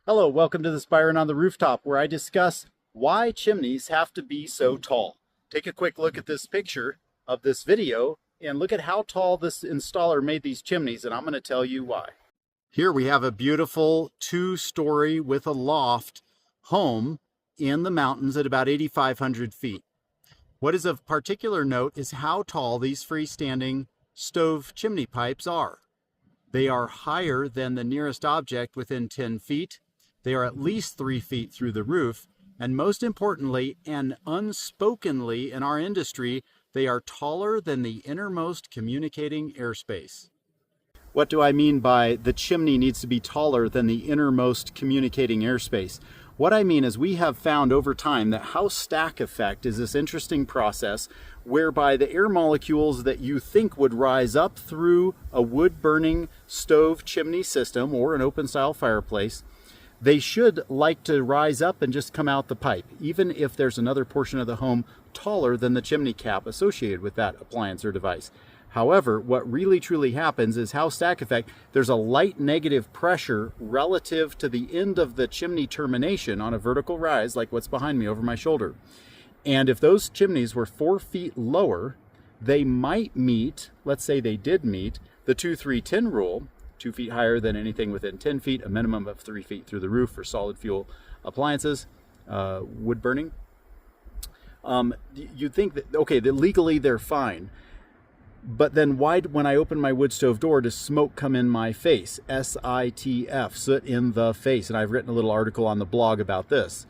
Hello, welcome to this Byron on the Rooftop, where I discuss why chimneys have to be so tall. Take a quick look at this picture of this video and look at how tall this installer made these chimneys, and I'm going to tell you why. Here we have a beautiful two-story with a loft home in the mountains at about 8,500 feet. What is of particular note is how tall these freestanding stove chimney pipes are. They are higher than the nearest object within 10 feet. They are at least 3 feet through the roof, and most importantly and unspokenly in our industry, they are taller than the innermost communicating airspace. What do I mean by the chimney needs to be taller than the innermost communicating airspace? What I mean is we have found over time that house stack effect is this interesting process whereby the air molecules that you think would rise up through a wood-burning stove chimney system or an open-style fireplace, they should like to rise up and just come out the pipe, even if there's another portion of the home taller than the chimney cap associated with that appliance or device. However, what really truly happens is house stack effect, there's a light negative pressure relative to the end of the chimney termination on a vertical rise, like what's behind me over my shoulder. And if those chimneys were 4 feet lower, they might meet, let's say they did meet, the 2-3-10 rule, 2 feet higher than anything within 10 feet, a minimum of 3 feet through the roof for solid fuel appliances, wood burning. You'd think that, okay, that legally they're fine. But then why, when I open my wood stove door, does smoke come in my face? SITF, soot in the face. And I've written a little article on the blog about this,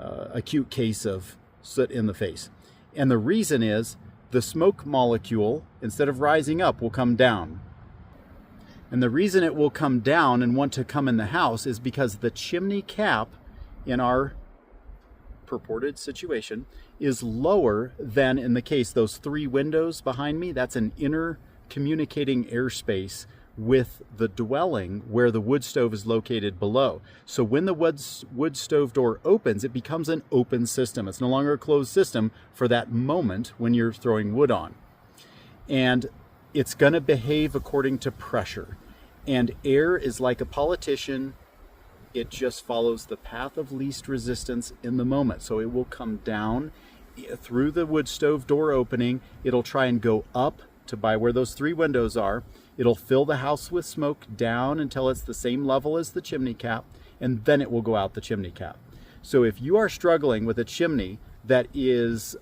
acute case of soot in the face. And the reason is the smoke molecule, instead of rising up, will come down. And the reason it will come down and want to come in the house is because the chimney cap in our purported situation is lower than in the case, those 3 windows behind me, that's an inner communicating airspace with the dwelling where the wood stove is located below. So when the wood stove door opens, it becomes an open system. It's no longer a closed system for that moment when you're throwing wood on. And it's going to behave according to pressure. And air is like a politician. It just follows the path of least resistance in the moment. So it will come down through the wood stove door opening. It'll try and go up to by where those 3 windows are. It'll fill the house with smoke down until it's the same level as the chimney cap, and then it will go out the chimney cap. So if you are struggling with a chimney that is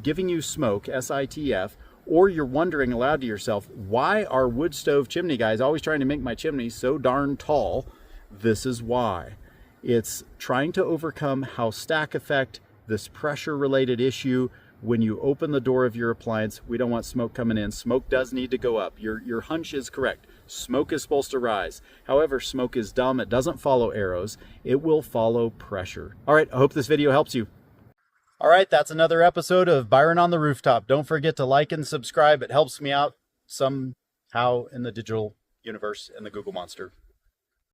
giving you smoke, SITF, or you're wondering aloud to yourself, why are wood stove chimney guys always trying to make my chimney so darn tall? This is why. It's trying to overcome house stack effect, this pressure related issue. When you open the door of your appliance, we don't want smoke coming in. Smoke does need to go up. Your hunch is correct. Smoke is supposed to rise. However, smoke is dumb. It doesn't follow arrows. It will follow pressure. All right, I hope this video helps you. All right, that's another episode of Byron on the Rooftop. Don't forget to like and subscribe. It helps me out somehow in the digital universe and the Google Monster.